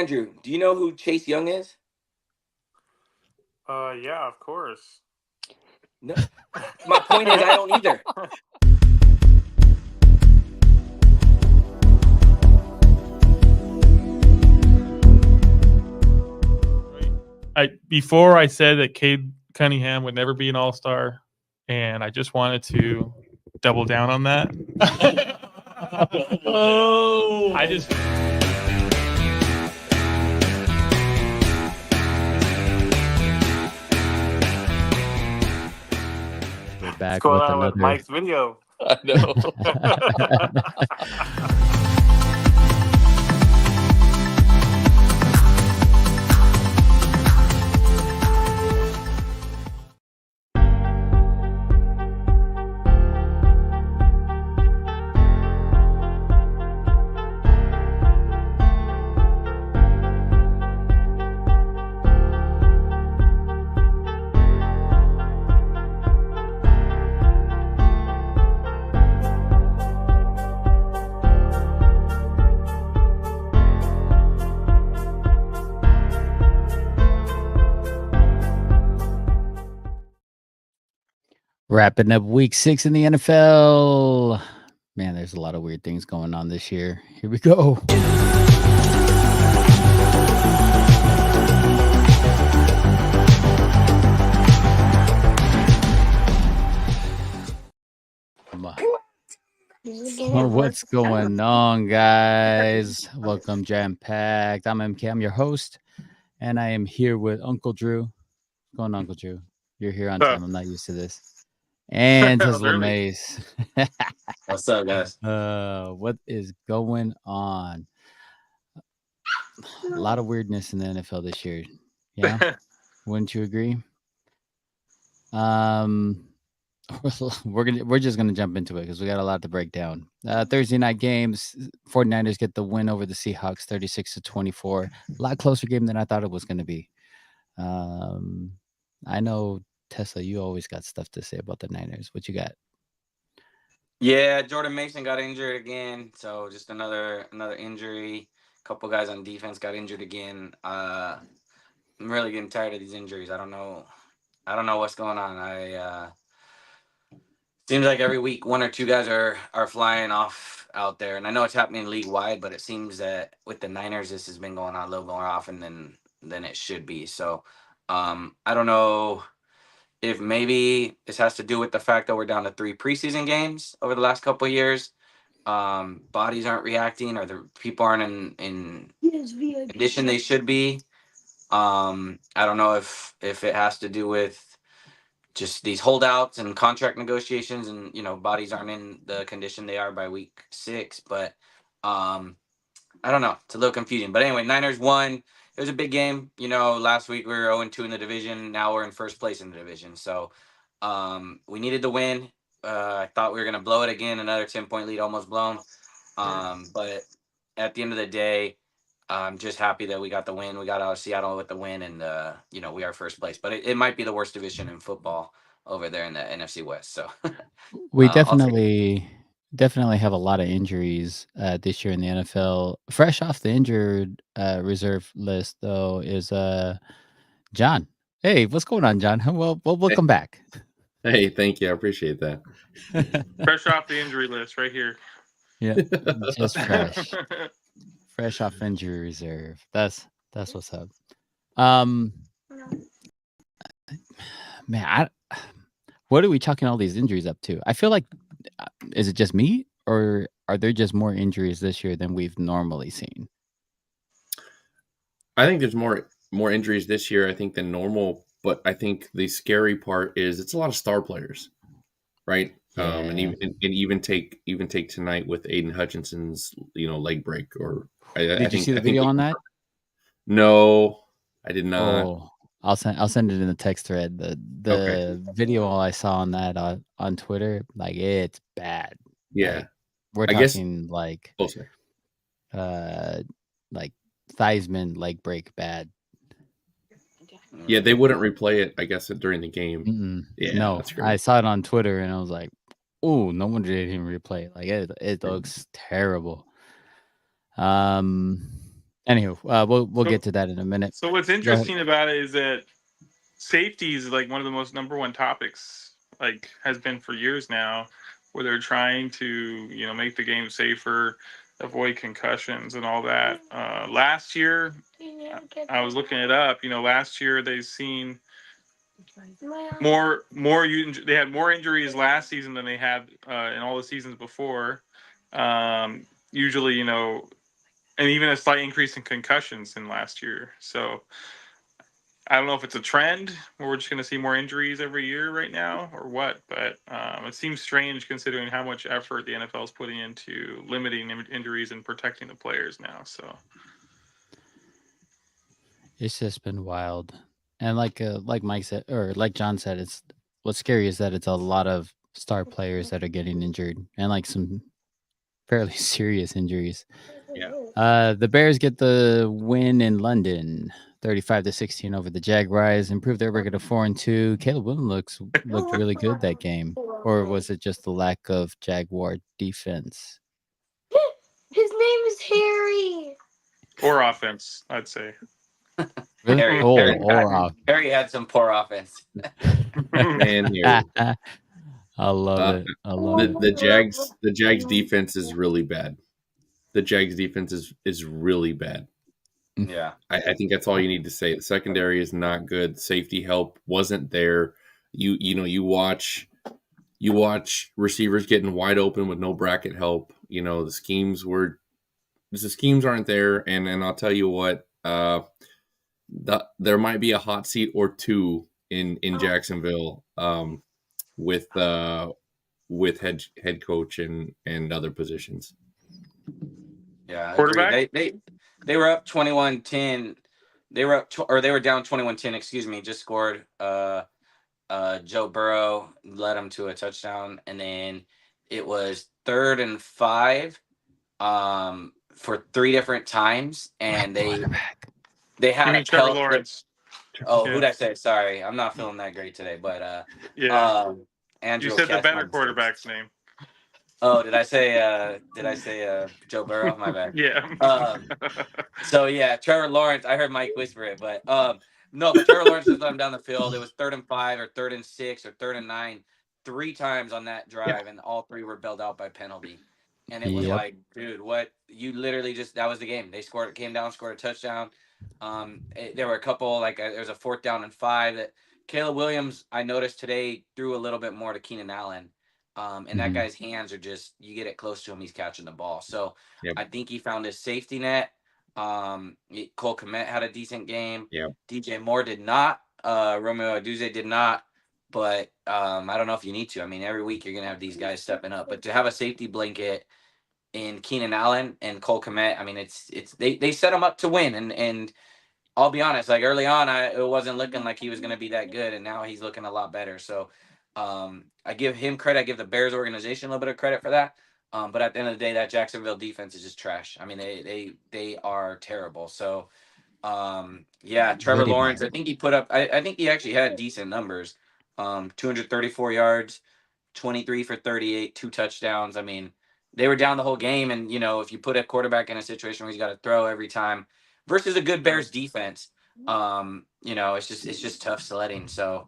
Andrew, do you know who Chase Young is? Yeah, of course. No. My point is, I don't either. Before I said that Cade Cunningham would never be an All-Star, and I just wanted to double down on that. Oh, I just. We're back What's going with on another with Mike's video? I know. Wrapping up week 6 in the NFL. Man, there's a lot of weird things going on this year. Here we go. What's going on, guys? Welcome, Jam Packed. I'm MK. I'm your host, and I am here with Uncle Drew. What's going on, Uncle Drew? You're here on time. I'm not used to this. And Tesla Mace. What's up, guys? What is going on? A lot of weirdness in the NFL this year. Yeah, wouldn't you agree? We're just gonna jump into it because we got a lot to break down. Thursday night games. 49ers get the win over the Seahawks, 36-24. A lot closer game than I thought it was going to be. I know, Tesla, you always got stuff to say about the Niners. What you got? Yeah, Jordan Mason got injured again, so just another injury. A couple guys on defense got injured again. I'm really getting tired of these injuries. I don't know what's going on. Seems like every week one or two guys are flying off out there, and I know it's happening league wide, but it seems that with the Niners, this has been going on a little more often than it should be. So, I don't know if maybe this has to do with the fact that we're down to 3 preseason games over the last couple of years. Bodies aren't reacting, or the people aren't in condition they should be. I don't know if it has to do with just these holdouts and contract negotiations, and bodies aren't in the condition they are by week 6. But I don't know. It's a little confusing. But anyway, Niners won. It was a big game. Last week we were 0-2 in the division. Now we're in first place in the division. So we needed the win. I thought we were going to blow it again. Another 10-point lead almost blown. But at the end of the day, I'm just happy that we got the win. We got out of Seattle with the win, and we are first place. But it might be the worst division in football over there in the NFC West. So we definitely have a lot of injuries this year in the NFL. Fresh off the injured reserve list, though, is John. Hey, what's going on, John? Well, welcome back. Hey, thank you. I appreciate that. Fresh off the injury list right here. Yeah, just fresh. Fresh off injury reserve. That's what's up. Man, what are we chalking all these injuries up to? I feel like, is it just me, or are there just more injuries this year than we've normally seen? I think there's more injuries this year, I think, than normal. But I think the scary part is it's a lot of star players, right? Yeah. And even take tonight with Aiden Hutchinson's leg break. Or did you see the video on that? No, I did not. Oh, I'll send it in the text thread. The video I saw on that on Twitter, like, it's bad. Yeah, we're talking like Theismann leg break bad. Yeah, they wouldn't replay it, I guess, during the game. Yeah, no, I saw it on Twitter and I was like, oh, no wonder they didn't replay it. Like, it looks terrible. Anywho, we'll get to that in a minute. So what's interesting about it is that safety is like one of the most number one topics, like has been for years now, where they're trying to make the game safer, avoid concussions and all that. Last year, I was looking it up. Last year they've seen they had more injuries last season than they had in all the seasons before. Usually, and even a slight increase in concussions in last year. So I don't know if it's a trend where we're just going to see more injuries every year right now or what, but it seems strange considering how much effort the NFL is putting into limiting injuries and protecting the players now. So It's just been wild, and like Mike said, or like John said, it's what's scary is that it's a lot of star players that are getting injured, and like some fairly serious injuries. Yeah. The Bears get the win in London, 35-16 over the Jaguars, improve their record to 4-2. Caleb Williams looked really good that game, or was it just the lack of Jaguar defense? His name is Harry. or offense, I'd say. Really? Harry had some poor offense. Man, here I love it. I love it. the Jags defense is really bad. The Jags defense is really bad. Yeah. I think that's all you need to say. The secondary is not good. Safety help wasn't there. You watch receivers getting wide open with no bracket help. The schemes aren't there. And I'll tell you what, there might be a hot seat or two in Jacksonville with head coach and other positions. Yeah. Quarterback? They were up 21-10. They were down 21-10, excuse me, just scored. Joe Burrow led them to a touchdown, and then it was 3rd and 5 for 3 different times, and they had a Trevor Lawrence. Oh, Yeah. who'd I say? Sorry, I'm not feeling that great today, but Yeah. Andrew You said the catch my better mistakes. quarterback's name. Oh, did I say Joe Burrow? My bad. Yeah. So yeah, Trevor Lawrence. I heard Mike whisper it, but no, but Trevor Lawrence just let him down the field. It was 3rd and 5 or 3rd and 6 or 3rd and 9, 3 times on that drive, and all 3 were bailed out by penalty. And it was like, dude, what? You literally that was the game. They came down, scored a touchdown. There were a couple, there was a 4th down and 5 that Caleb Williams, I noticed today, threw a little bit more to Keenan Allen. And that guy's hands are just, you get it close to him, he's catching the ball. So I think he found his safety net. Cole Kmet had a decent game. DJ Moore did not. Romeo Aduze did not. But I don't know if you need to. I mean, every week you're going to have these guys stepping up. But to have a safety blanket in Keenan Allen and Cole Kmet, I mean, they set him up to win. And I'll be honest, like early on, it wasn't looking like he was going to be that good. And now he's looking a lot better. So I give him credit. I give the Bears organization a little bit of credit for that. But at the end of the day, that Jacksonville defense is just trash. I mean, they are terrible. So, Trevor Lawrence, I think he put up. I think he actually had decent numbers. 234 yards, 23 for 38, 2 touchdowns. I mean, they were down the whole game, and if you put a quarterback in a situation where he's got to throw every time versus a good Bears defense, it's just tough sledding. So.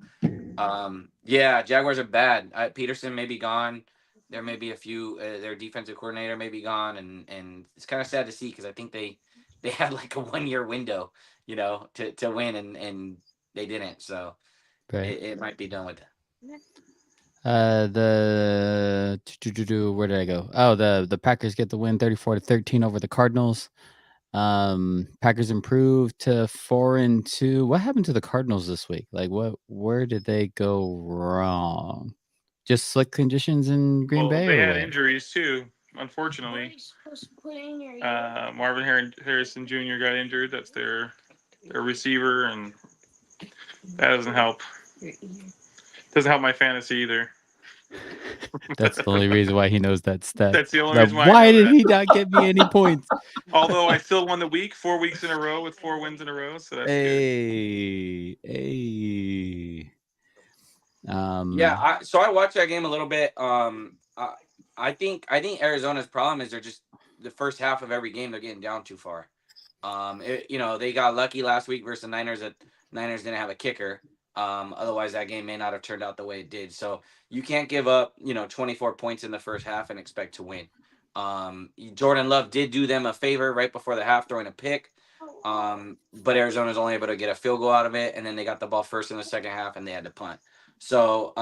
Jaguars are bad. Peterson may be gone. There may be a few. Their defensive coordinator may be gone, and it's kind of sad to see because I think they had like a 1-year window, to win, and they didn't. So it might be done with that. Where did I go? Oh, the Packers get the win, 34-13 over the Cardinals. Packers improved to 4-2. What happened to the Cardinals this week? Where did they go wrong? Just slick conditions in Green Bay? They or had what? injuries too, unfortunately. Marvin Harrison Jr. got injured. That's their receiver, and that doesn't help. Doesn't help my fantasy either. That's the only reason why he knows that stat. That's the only reason why. Why did he not get me any points? Although I still won the week, 4 weeks in a row with 4 wins in a row, so that's good. So I watched that game a little bit. I think Arizona's problem is they're just the first half of every game they're getting down too far. They got lucky last week versus the Niners. That Niners didn't have a kicker. Otherwise, that game may not have turned out the way it did. So you can't give up, 24 points in the first half and expect to win. Jordan Love did do them a favor right before the half, throwing a pick. But Arizona's only able to get a field goal out of it, and then they got the ball first in the second half, and they had to punt. So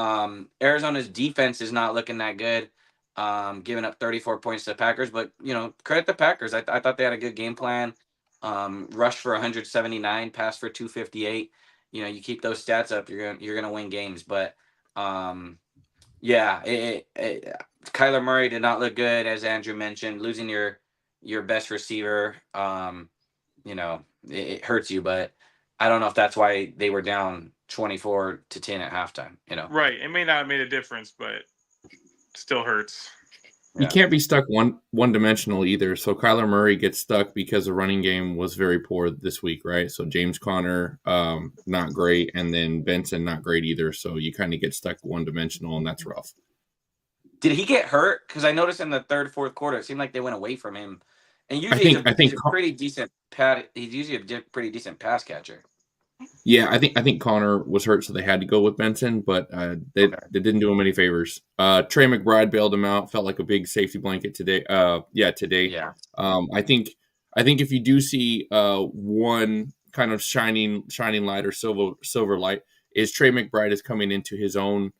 Arizona's defense is not looking that good, giving up 34 points to the Packers. But credit the Packers. I thought they had a good game plan. Rush for 179, pass for 258. You keep those stats up, you're gonna win games. But yeah, Kyler Murray did not look good, as Andrew mentioned. Losing your best receiver, it hurts you. But I don't know if that's why they were down 24-10 at halftime. Right. It may not have made a difference, but still hurts. You can't be stuck one dimensional either. So Kyler Murray gets stuck because the running game was very poor this week, right? So James Conner, not great, and then Benson not great either. So you kind of get stuck one dimensional, and that's rough. Did he get hurt? Because I noticed in the third, fourth quarter, it seemed like they went away from him. And usually he's a pretty decent he's usually a pretty decent pass catcher. Yeah, I think Connor was hurt, so they had to go with Benson, but they didn't do him any favors. Trey McBride bailed him out, felt like a big safety blanket today. Today. Yeah. I think if you do see one kind of shining light or silver light, is Trey McBride is coming into his own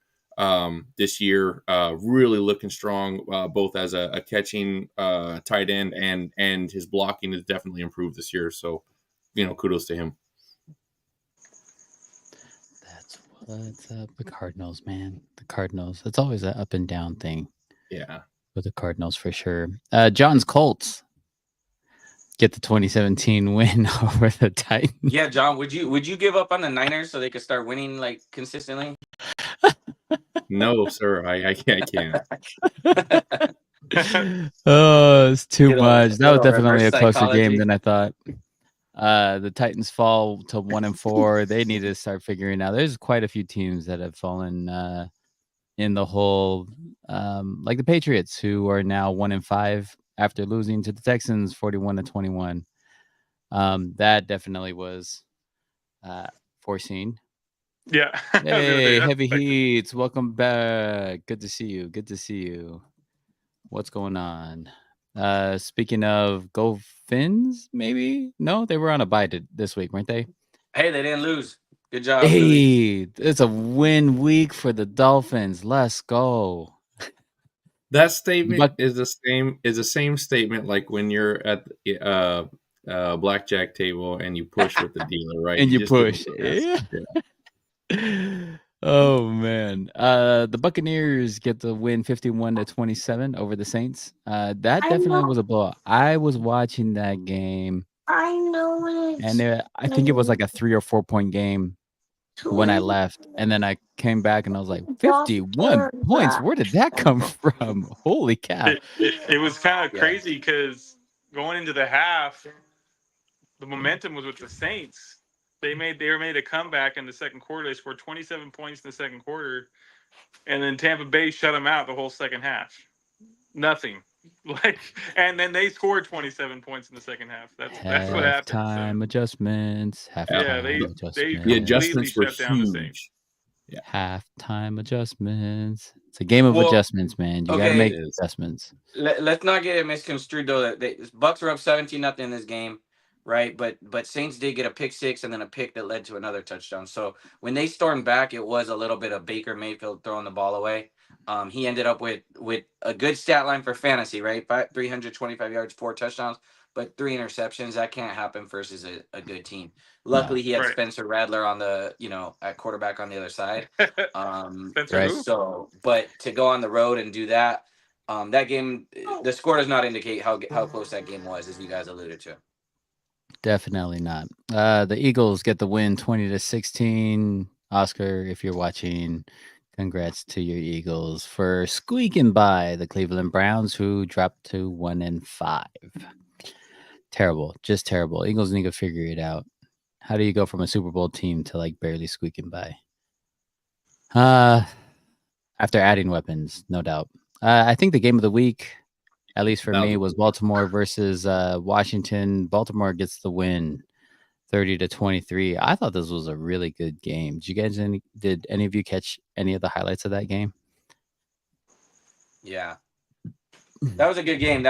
this year, really looking strong, both as a catching tight end and his blocking has definitely improved this year. So, kudos to him. What's up? The Cardinals, man. The Cardinals. It's always an up and down thing. Yeah. With the Cardinals for sure. John's Colts get the 2017 win over the Titans. Yeah, John, would you give up on the Niners so they could start winning like consistently? No, sir. I can't. Oh, it's too much. That was definitely a closer game than I thought. The Titans fall to 1-4. They need to start figuring out. There's quite a few teams that have fallen in the hole, like the Patriots, who are now 1-5 after losing to the Texans 41-21. That definitely was foreseen. Yeah. Hey, Heavy Heats, welcome back. Good to see you. What's going on? Speaking of Go Fins, maybe? No, they were on a bye this week, weren't they? Hey, they didn't lose. Good job. Hey, Billy. It's a win week for the Dolphins. Let's go. That statement is the same statement like when you're at blackjack table and you push with the dealer, right? And you push. Yeah. Oh man. The Buccaneers get the win 51-27 over the Saints. That definitely was a blowout. I was watching that game. I know it. And I think it was like a 3 or 4 point game when I left. And then I came back and I was like, 51 points. Where did that come from? Holy cow. It was kind of crazy because going into the half, the momentum was with the Saints. They were made a comeback in the second quarter. They scored 27 points in the second quarter, and then Tampa Bay shut them out the whole second half. Nothing. And then they scored 27 points in the second half. That's what happened. Time adjustments. The adjustments were huge. Yeah. Halftime adjustments. It's a game of adjustments, man. You gotta make adjustments. Let's not get it misconstrued though. That Bucks were up 17-0 in this game. Right, but Saints did get a pick six and then a pick that led to another touchdown. So when they stormed back, it was a little bit of Baker Mayfield throwing the ball away. He ended up with a good stat line for fantasy, right? 325 yards, 4 touchdowns, but 3 interceptions. That can't happen versus a good team. Luckily, he had Spencer Rattler on the at quarterback on the other side. So, but to go on the road and do that, that game, the score does not indicate how close that game was, as you guys alluded to. Definitely not. The Eagles get the win 20-16. Oscar, if you're watching, congrats to your Eagles for squeaking by the Cleveland Browns, who dropped to 1-5. Terrible. Just terrible. Eagles need to figure it out. How do you go from a Super Bowl team to like barely squeaking by? After adding weapons, no doubt. I think the game of the week at least for me, was Baltimore versus Washington. Baltimore gets the win, 30-23. I thought this was a really good game. Did any of you catch any of the highlights of that game? Yeah. That was a good game.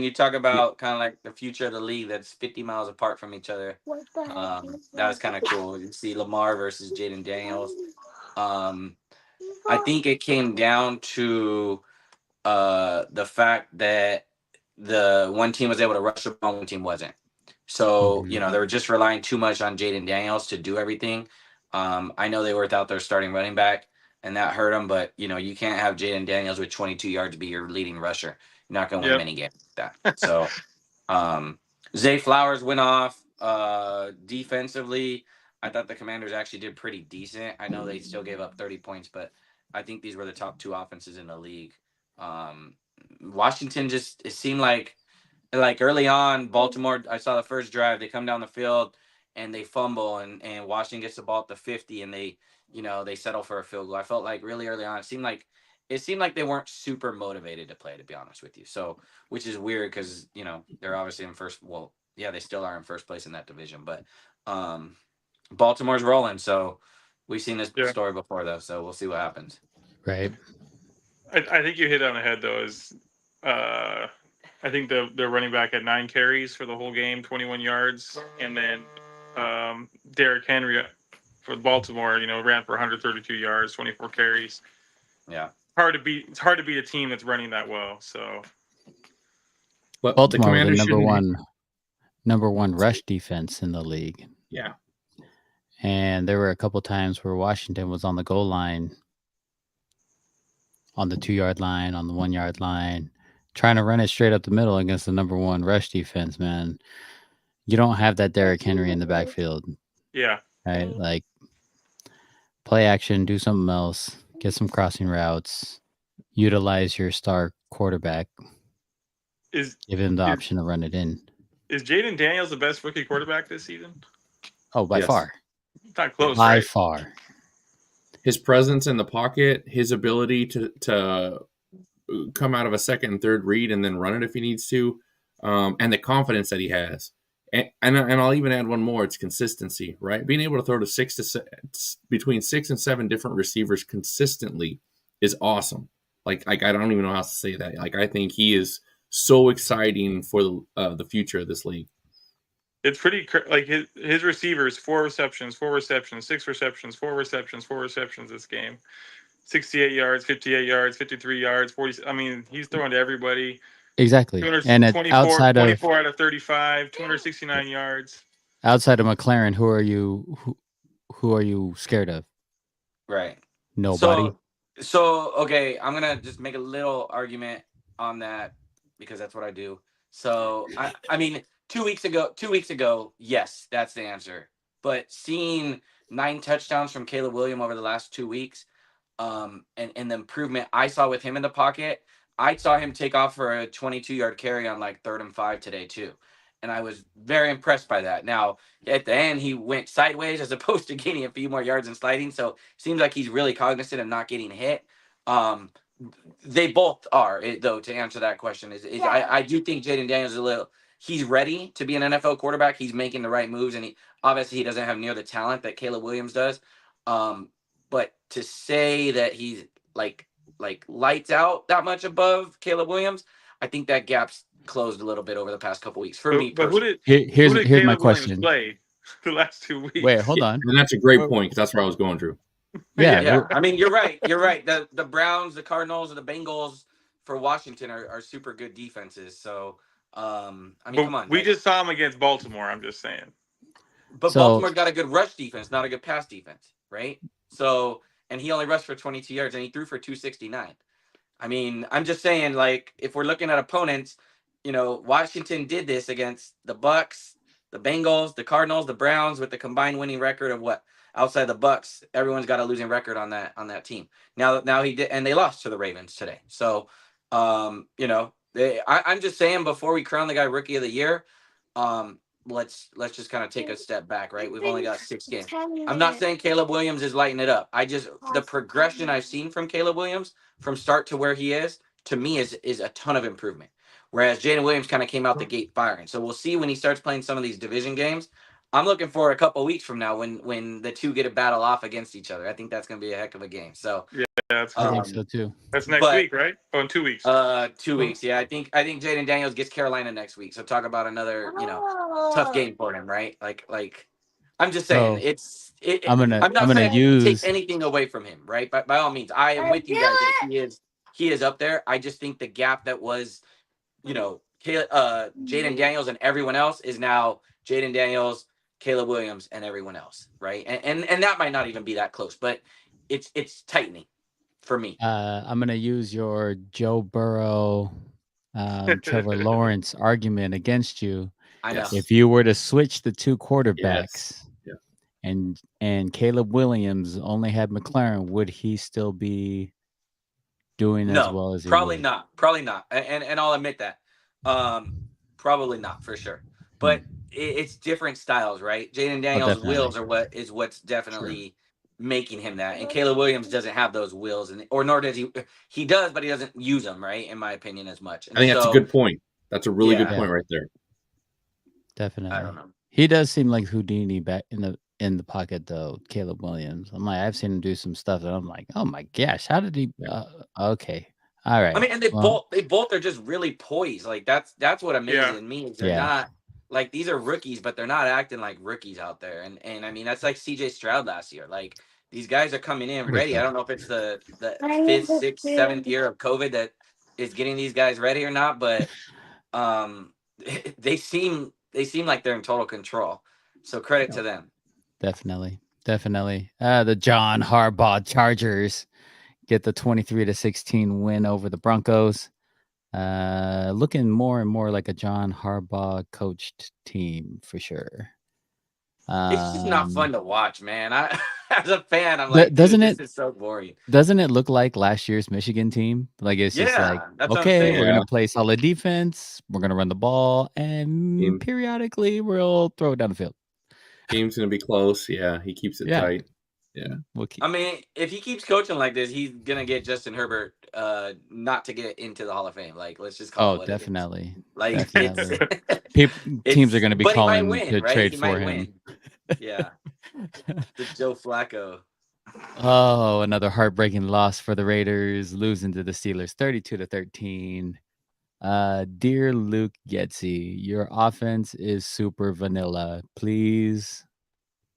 You talk about kind of like the future of the league that's 50 miles apart from each other. That was kind of cool. You see Lamar versus Jaden Daniels. I think it came down to the fact that the one team was able to rush the ball, one team wasn't. So, they were just relying too much on Jaden Daniels to do everything. I know they were without their starting running back, and that hurt them. But, you can't have Jaden Daniels with 22 yards be your leading rusher. You're not going to win many games like that. So, Zay Flowers went off defensively. I thought the Commanders actually did pretty decent. I know they still gave up 30 points, but I think these were the top two offenses in the league. Washington it seemed like early on, Baltimore, I saw the first drive, they come down the field and they fumble and Washington gets the ball at the 50 and they settle for a field goal. I felt like really early on, it seemed like they weren't super motivated to play, to be honest with you. So, which is weird because, they're obviously in first. Well, yeah, they still are in first place in that division, but Baltimore's rolling. So we've seen this story before, though. So we'll see what happens. Right. I think you hit on the head, though, I think the running back had 9 carries for the whole game, 21 yards. And then Derrick Henry for Baltimore, ran for 132 yards, 24 carries. Yeah. It's hard to beat a team that's running that well. So, but Baltimore was the number one rush defense in the league. Yeah. And there were a couple times where Washington was on the goal line, on the 2-yard line, on the 1-yard line, trying to run it straight up the middle against the number one rush defense, man. You don't have that Derrick Henry in the backfield. Yeah. Right? Like, play action, do something else, get some crossing routes, utilize your star quarterback. Give him the option to run it in. Is Jaden Daniels the best rookie quarterback this season? Oh, by far. It's not close, by right? far. His presence in the pocket, his ability to come out of a second and third read and then run it if he needs to, and the confidence that he has. And I'll even add one more. It's consistency, right? Being able to throw to between 6 and 7 different receivers consistently is awesome. Like I don't even know how to say that. Like, I think he is so exciting for the future of this league. It's pretty like his receivers, 4 receptions, 6 receptions, 4 receptions, 4 receptions this game. 68 yards, 58 yards, 53 yards, 40. I mean, he's throwing to everybody. Exactly. And outside 24 out of 35, 269 yards. Outside of McLaren, who are you scared of? Right. Nobody. So okay, I'm gonna just make a little argument on that because that's what I do. So I mean, 2 weeks ago, yes, that's the answer. But seeing 9 touchdowns from Caleb Williams over the last 2 weeks, and the improvement I saw with him in the pocket, I saw him take off for a 22-yard carry on like 3rd and 5 today too. And I was very impressed by that. Now, at the end, he went sideways as opposed to gaining a few more yards and sliding. So it seems like he's really cognizant of not getting hit. They both are, though, to answer that question. I do think Jaden Daniels he's ready to be an NFL quarterback. He's making the right moves, and he doesn't have near the talent that Caleb Williams does. But to say that he's like lights out that much above Caleb Williams, I think that gap's closed a little bit over the past couple weeks for me. But here's my Caleb question. Play the last 2 weeks. Wait, hold on. And that's a great point because that's where I was going through. Yeah. I mean, you're right. The Browns, the Cardinals, and the Bengals for Washington are super good defenses. So, come on. We just saw him against Baltimore. I'm just saying. But Baltimore's got a good rush defense, not a good pass defense, right? So, and he only rushed for 22 yards, and he threw for 269. I mean, I'm just saying, like, if we're looking at opponents, Washington did this against the Bucks, the Bengals, the Cardinals, the Browns, with the combined winning record of what? Outside the Bucks, everyone's got a losing record on that team. Now he did, and they lost to the Ravens today. So, I'm just saying, before we crown the guy Rookie of the Year, let's just kind of take a step back, right? We've only got 6 games. I'm not saying Caleb Williams is lighting it up. The progression I've seen from Caleb Williams from start to where he is, to me, is a ton of improvement. whereas Jaden Williams kind of came out the gate firing. So we'll see when he starts playing some of these division games. I'm looking for a couple weeks from now when the two get a battle off against each other. I think that's going to be a heck of a game. So Yeah, that's I cool. think so too. That's next week, right? Oh, in 2 weeks. 2 weeks. Yeah, I think Jaden Daniels gets Carolina next week. So talk about another tough game for him, right? Like I'm just saying So I'm I'm not gonna saying use take anything away from him, right? By all means, I am with you guys that he is up there. I just think the gap that was, Jaden Daniels and everyone else is now Jaden Daniels, Caleb Williams, and everyone else, right? And that might not even be that close, but it's tightening for me. I'm gonna use your Joe Burrow, Trevor Lawrence argument against you. I know. If you were to switch the two quarterbacks, Yes. Yeah. and Caleb Williams only had McLaren, would he still be doing as No, well as he probably would? not, and I'll admit that, probably not for sure. But it's different styles, right? Jaden Daniels' definitely. wheels are what's definitely making him that, and Caleb Williams doesn't have those wheels, or nor does he. He does, but he doesn't use them, right? In my opinion, as much. And I think that's a so, good point. That's a really good Yeah. point right there. Definitely. I don't know. He does seem like Houdini back in the pocket though, Caleb Williams. I'm like, I've seen him do some stuff that I'm like, oh my gosh, how did he? Okay, all right. I mean, and they both are just really poised. Like that's what amazes me is they're not like these are rookies, but they're not acting like rookies out there. And I mean that's like CJ Stroud last year. Like these guys are coming in ready. I don't know if it's the 5th, 6th, 7th year of COVID that is getting these guys ready or not, but they seem like they're in total control. So credit to them. Definitely. The John Harbaugh Chargers get the 23-16 win over the Broncos. Looking more and more like a John Harbaugh coached team for sure. It's just not fun to watch, man. I as a fan, I'm like, doesn't this is so boring. Doesn't it look like last year's Michigan team? Like it's just like, that's okay, we're gonna Yeah. play solid defense, we're gonna run the ball, and periodically we'll throw it down the field. Game's gonna be close. Yeah, he keeps it tight. Yeah. I mean, if he keeps coaching like this, he's gonna get Justin Herbert not to get into the Hall of Fame. Like, let's just call it what definitely. it is. Like, Definitely. Teams are gonna be but calling he might win, to right? trade He for might him. win. Yeah. The Joe Flacco. Oh, another heartbreaking loss for the Raiders, losing to the Steelers 32-13. Dear Luke Getzy, your offense is super vanilla. Please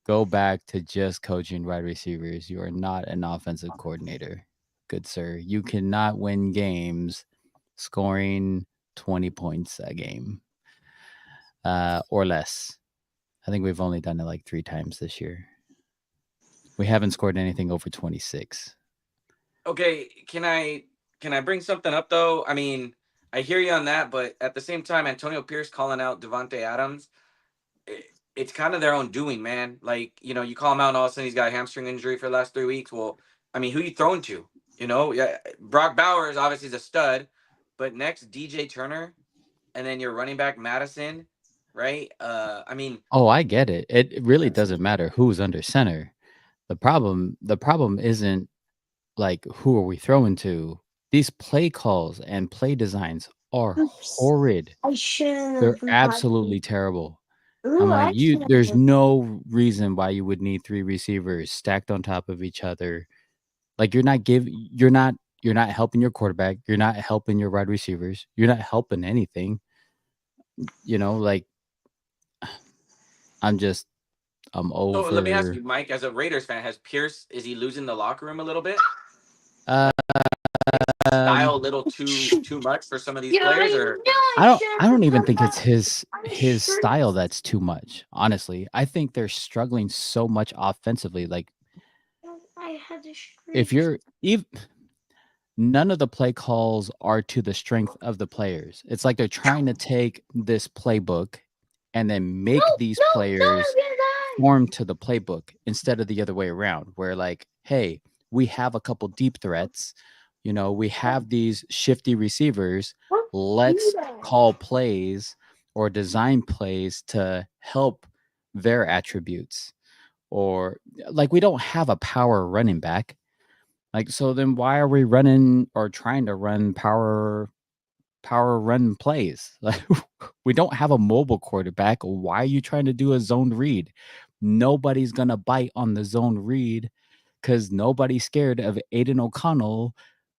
go back to just coaching wide receivers. You are not an offensive coordinator, good sir. You cannot win games scoring 20 points a game or less. I think we've only done it like 3 times this year. We haven't scored anything over 26. Okay, can I bring something up though? I mean, I hear you on that, but at the same time, Antonio Pierce calling out Devontae Adams, it's kind of their own doing, man. Like, you call him out and all of a sudden he's got a hamstring injury for the last 3 weeks. Well, I mean, who you throwing to? Yeah, Brock Bowers obviously is a stud, but next DJ Turner, and then your running back Madison, right? I mean, I get it. It really doesn't matter who's under center. The problem isn't like who are we throwing to. These play calls and play designs are horrid. They're absolutely terrible. I'm like, there's no reason why you would need 3 receivers stacked on top of each other. Like you're not helping your quarterback, you're not helping your wide receivers, you're not helping anything. Like I'm over. So let me ask you, Mike, as a Raiders fan, is he losing the locker room a little bit? Style a little too much for some of these players, or I don't even think it's his style that's too much. Honestly, I think they're struggling so much offensively. Like, none of the play calls are to the strength of the players. It's like they're trying to take this playbook and then make these players form to the playbook instead of the other way around, where like, hey, we have a couple deep threats. We have these shifty receivers. Let's call plays or design plays to help their attributes. Or like we don't have a power running back. Like, so then why are we running or trying to run power power run plays. Like, we don't have a mobile quarterback. Why are you trying to do a zone read? Nobody's gonna bite on the zone read because nobody's scared of Aiden O'Connell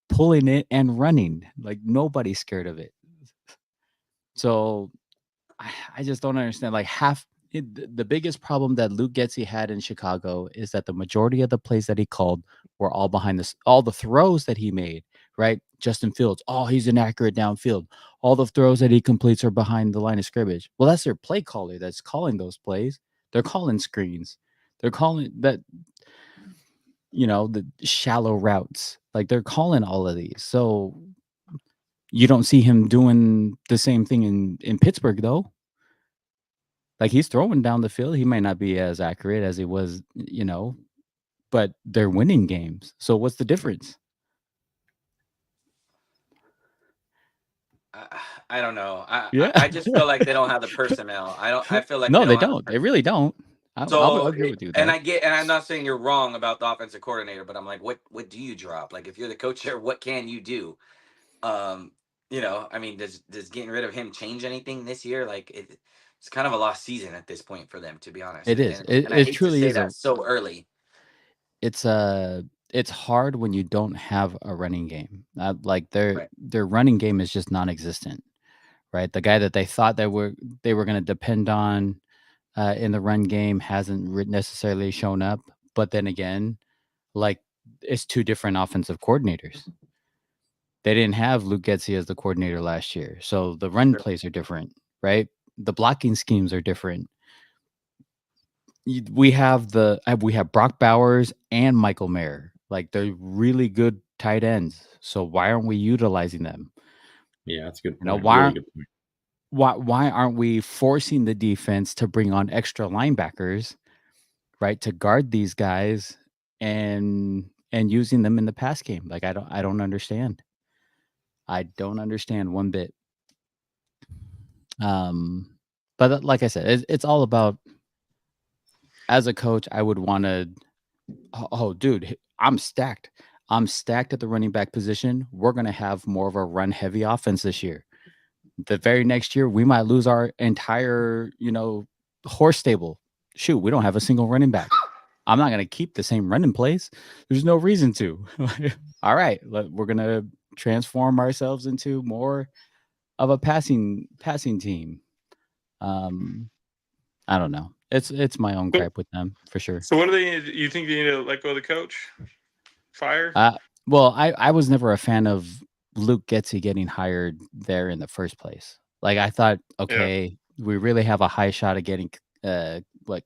pulling it and running. Like, nobody's scared of it. So I just don't understand. Like, the biggest problem that Luke Getsy had in Chicago is that the majority of the plays that he called were all behind this. All the throws that he made, right? Justin Fields, oh, he's inaccurate downfield. All the throws that he completes are behind the line of scrimmage. Well, that's their play caller that's calling those plays. They're calling screens. They're calling that, the shallow routes. Like, they're calling all of these. So you don't see him doing the same thing in Pittsburgh, though. Like, he's throwing down the field. He might not be as accurate as he was, but they're winning games. So what's the difference? I don't know. Yeah. I just feel like they don't have the personnel. I feel like No, they they don't have don't. They really don't. I'll So agree with you and there. I'm not saying you're wrong about the offensive coordinator, but I'm like, what do you drop? Like, if you're the coach there, what can you do? I mean, does getting rid of him change anything this year? Like, it's kind of a lost season at this point for them, to be honest. It is. And I It hate to truly say is that so early. It's hard when you don't have a running game. Like, Right. their running game is just non-existent, right? The guy that they thought they were going to depend on in the run game hasn't necessarily shown up. But then again, like, it's two different offensive coordinators. They didn't have Luke Getsy as the coordinator last year, so the run Sure. plays are different, right? The blocking schemes are different. We have Brock Bowers and Michael Mayer. Like, they're really good tight ends. So why aren't we utilizing them? Yeah, that's a good You know, point. Really good point. why aren't we forcing the defense to bring on extra linebackers, right, to guard these guys and using them in the pass game? Like, I don't understand. I don't understand one bit. But like I said, it's all about, as a coach, I would want to, oh, dude, I'm stacked. I'm stacked at the running back position. We're going to have more of a run heavy offense this year. The very next year, we might lose our entire, horse stable. Shoot, we don't have a single running back. I'm not going to keep the same running plays. There's no reason to. All right, we're going to transform ourselves into more of a passing team. I don't know. It's my own gripe with them for sure. So what do they need? You think they need to let go of the coach? Fire? Well, I was never a fan of Luke Getsy getting hired there in the first place. Like, I thought, okay, we really have a high shot of getting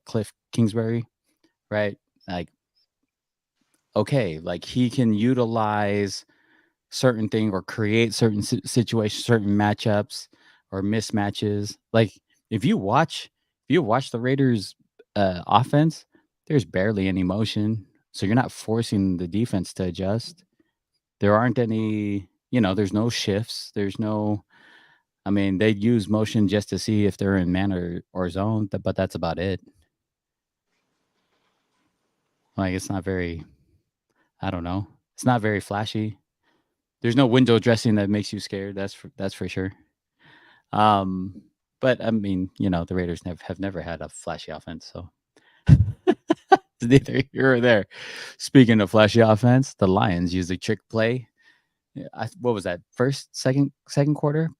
Cliff Kingsbury, right? Like, okay, like, he can utilize certain thing or create certain situations, certain matchups or mismatches. Like, if you watch the Raiders offense, there's barely any motion. So you're not forcing the defense to adjust. There aren't any, there's no shifts. I mean, they use motion just to see if they're in man or zone, but that's about it. Like, it's not very, I don't know. It's not very flashy. There's no window dressing that makes you scared. That's for sure. But I mean, the Raiders have never had a flashy offense, so it's neither here or there. Speaking of flashy offense, the Lions used a trick play. What was that? Second quarter?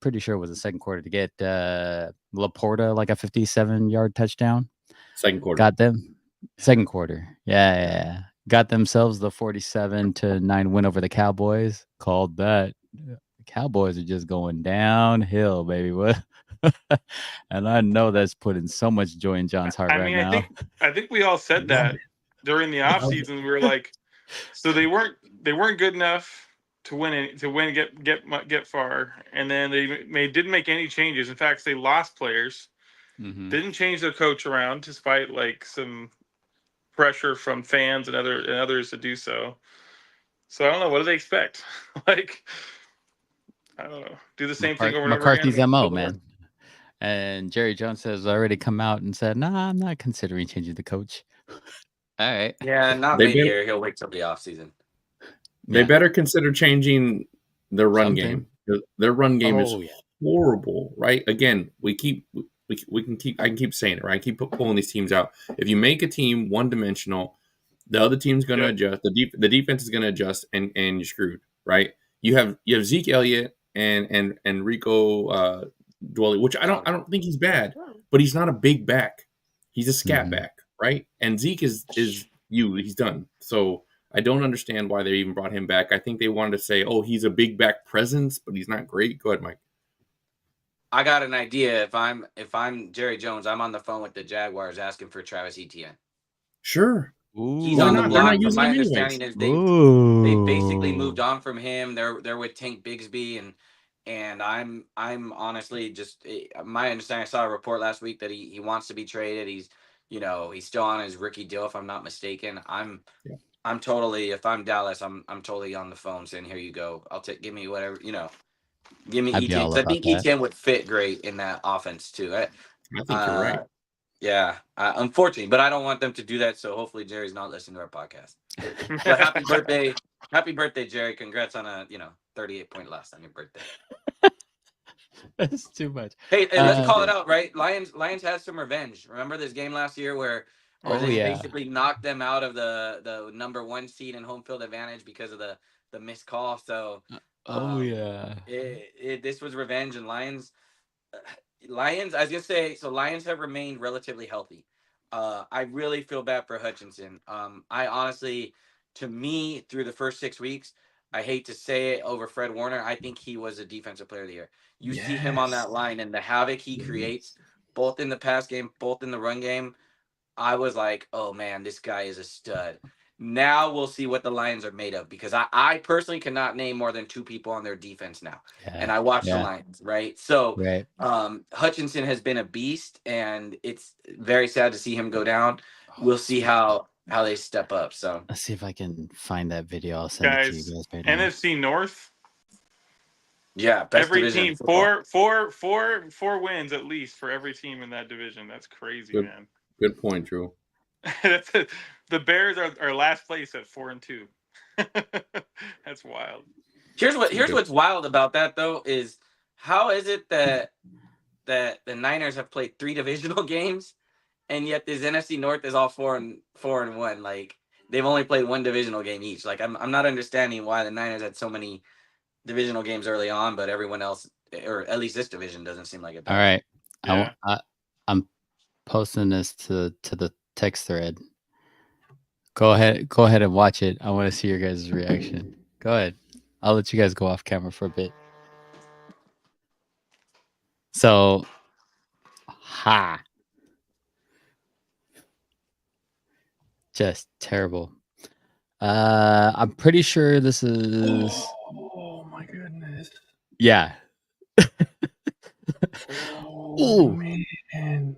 Pretty sure it was the second quarter to get Laporta like a 57-yard touchdown. Second quarter. Got them. Second quarter. Yeah. Got themselves the 47-9 win over the Cowboys. Called that. The Cowboys are just going downhill, baby. What? And I know that's putting so much joy in John's heart right now. I think we all said that during the offseason. We were like, so they weren't good enough to win, get far, and then they didn't make any changes. In fact, they lost players. Mm-hmm. Didn't change their coach around despite like some pressure from fans and others to do so. So I don't know, what do they expect? Like, I don't know, do the same thing over and over again. McCarthy's MO, man. And Jerry Jones has already come out and said, "Nah, I'm not considering changing the coach." All right. Yeah, not mid-year. He'll wait till the offseason. They better consider changing their run game. Their run game is Oh, yeah. horrible, right? Again, I can keep saying it, right? I keep pulling these teams out. If you make a team one dimensional, the other team's going to adjust. The defense is going to adjust, and you're screwed, right? You have Zeke Elliott and Rico Dwelly, which I don't think he's bad, but he's not a big back. He's a scat back, right? And Zeke is he's done. So I don't understand why they even brought him back. I think they wanted to say, oh, he's a big back presence, but he's not great. Go ahead, Mike. I got an idea. If I'm Jerry Jones, I'm on the phone with the Jaguars asking for Travis Etienne. Sure. He's on the They're block. not From using my him anyways. understanding is they basically moved on from him. They're with Tank Bigsby and I'm honestly just my understanding. I saw a report last week that he wants to be traded. He's still on his rookie deal if I'm not mistaken. I'm totally, if I'm Dallas, I'm totally on the phone saying, here you go. Give me whatever, give me I'd be Etienne. all 'Cause I about think that. Etienne would fit great in that offense too. I think you're right. Yeah, unfortunately, but I don't want them to do that. So hopefully Jerry's not listening to our podcast. But happy birthday, Jerry! Congrats on a 38-point loss on your birthday. That's too much. Hey, let's call it out, right? Lions had some revenge. Remember this game last year where they basically knocked them out of the number 1 seed in home field advantage because of the missed call. So this was revenge, and Lions. I was gonna say, so Lions have remained relatively healthy. I really feel bad for Hutchinson. I honestly, to me, through the first 6 weeks, I hate to say it over Fred Warner, I think he was a defensive player of the year. You see him on that line and the havoc he creates, both in the pass game, both in the run game. I was like, oh man, this guy is a stud. Now we'll see what the Lions are made of, because I personally cannot name more than 2 people on their defense now. And I watch the Lions, right? So Hutchinson has been a beast, and it's very sad to see him go down. We'll see how they step up. So let's see if I can find that video. I'll send it to you guys right now. NFC North. Yeah, best every division team four wins at least for every team in that division. That's crazy, man. Good point, Drew. The Bears are last place at 4-2. That's wild. Here's what's wild about that though is how is it that the Niners have played 3 divisional games, and yet this NFC North is all 4-1. Like they've only played 1 divisional game each. Like I'm not understanding why the Niners had so many divisional games early on, but everyone else, or at least this division, doesn't seem like it. All right, I'm posting this to the text thread. Go ahead and watch it. I want to see your guys' reaction. Go ahead. I'll let you guys go off camera for a bit. So, just terrible. I'm pretty sure this is. Oh my goodness. Yeah. Oh man.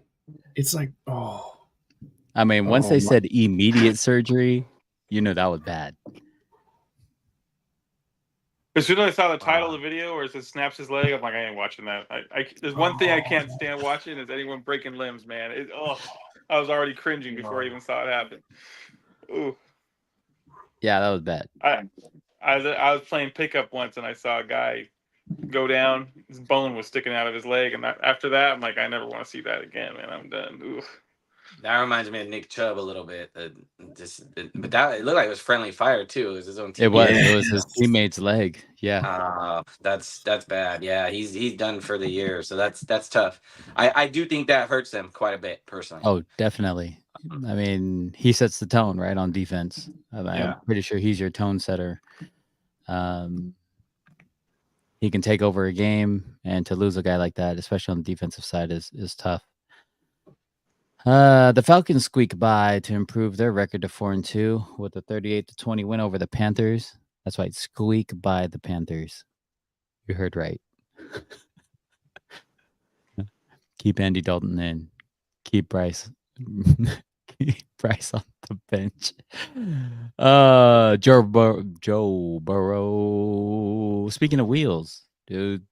It's like, I mean, once they said immediate surgery, you know that was bad. As soon as I saw the title of the video where it says snaps his leg, I'm like, I ain't watching that. There's one thing I can't stand watching is anyone breaking limbs, man. I was already cringing before I even saw it happen. Ooh. Yeah, that was bad. I was playing pickup once and I saw a guy go down. His bone was sticking out of his leg, and after that, I'm like, I never want to see that again, man. I'm done. Ooh. That reminds me of Nick Chubb a little bit. But that it looked like it was friendly fire too. It was his own team. It was his teammate's leg. Yeah. That's bad. Yeah, he's done for the year. So that's tough. I do think that hurts them quite a bit personally. Oh, definitely. I mean, he sets the tone right on defense. I'm pretty sure he's your tone setter. He can take over a game, and to lose a guy like that, especially on the defensive side, is tough. The Falcons squeak by to improve their record to 4-2 with a 38-20 win over the Panthers. That's right, squeak by the Panthers. You heard right. Keep Andy Dalton in. Keep Bryce. Keep Bryce on the bench. Joe Burrow. Speaking of wheels, dude,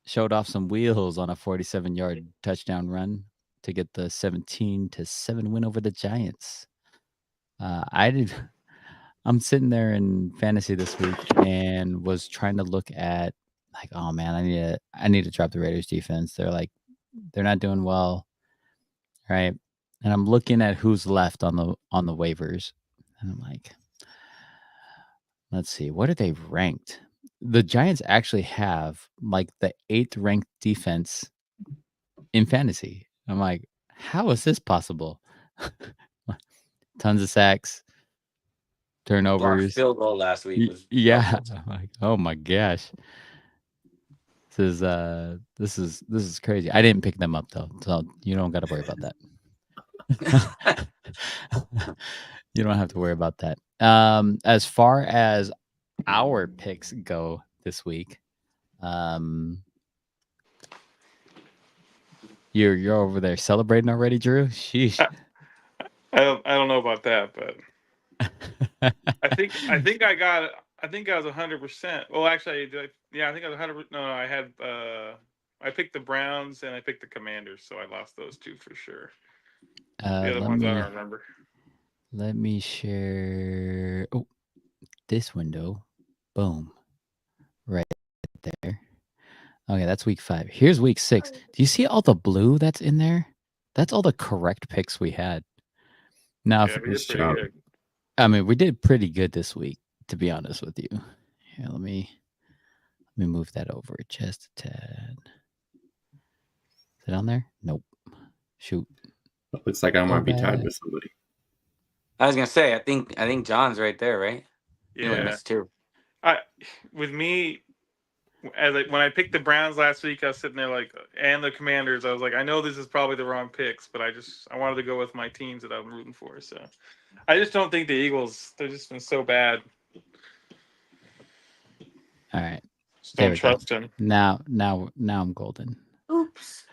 showed off some wheels on a 47-yard touchdown run to get the 17-7 win over the Giants. I'm sitting there in fantasy this week and was trying to look at like, oh man, I need to drop the Raiders defense. They're not doing well, right? And I'm looking at who's left on the waivers, and I'm like, let's see, what are they ranked? The Giants actually have like the 8th ranked defense in fantasy. I'm like, how is this possible? Tons of sacks, Blocked turnovers. field goal last week was Yeah, awful. I'm like, oh my gosh, this is crazy. I didn't pick them up though, so you don't got to worry about that. You don't have to worry about that. As far as our picks go this week, you're over there celebrating already, Drew? Sheesh. I don't know about that, but I think I was 100%. Well, actually, I think I was 100%. No, I had I picked the Browns and I picked the Commanders, so I lost those two for sure. The other ones I don't remember. Let me share. Oh, this window. Boom. Right there. Okay, that's week 5. Here's week 6. Do you see all the blue that's in there? That's all the correct picks we had. Now, Yeah, we did pretty good. I mean, we did pretty good this week, to be honest with you. Here, let me move that over just a tad. Is it on there? Nope. Shoot. Looks like I might be tied with somebody. I was gonna say, I think John's right there, right? Yeah. Too. With me, when I picked the Browns last week, I was sitting there like, and the Commanders, I was like, I know this is probably the wrong picks, but I wanted to go with my teams that I'm rooting for. So I just don't think the Eagles, they've just been so bad. All right. Just don't trust them. Now I'm golden. Oops.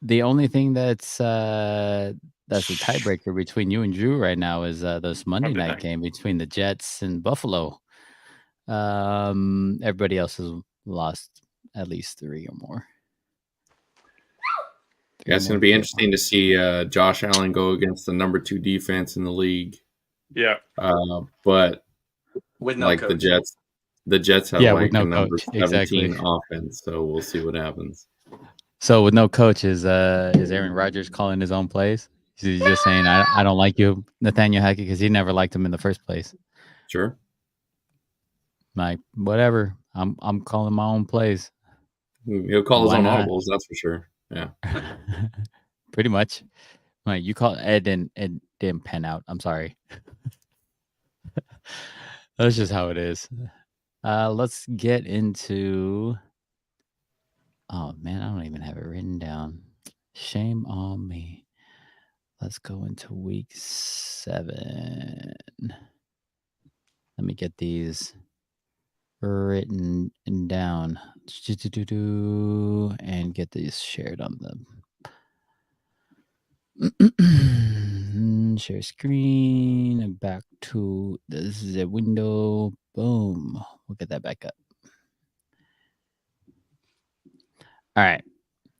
The only thing that's a tiebreaker between you and Drew right now is this Monday night game between the Jets and Buffalo. Everybody else has lost at least 3 or more. Yeah, it's going to be interesting to see Josh Allen go against the number 2 defense in the league. Yeah. But with no like coach. the Jets have like a number 17 offense, so we'll see what happens. So with no coach, is Aaron Rodgers calling his own plays? He's just saying, I don't like you, Nathaniel Hackett, because he never liked him in the first place. Sure. Like, whatever. I'm calling my own plays. He'll call his own audibles, that's for sure. Yeah. Pretty much. Like, you call Ed didn't pen out. I'm sorry. That's just how it is. Let's get into. Oh man, I don't even have it written down. Shame on me. Let's go into week 7. Let me get these written down and get these shared on them. Share screen. Back to this is a window. Boom. We'll get that back up. All right.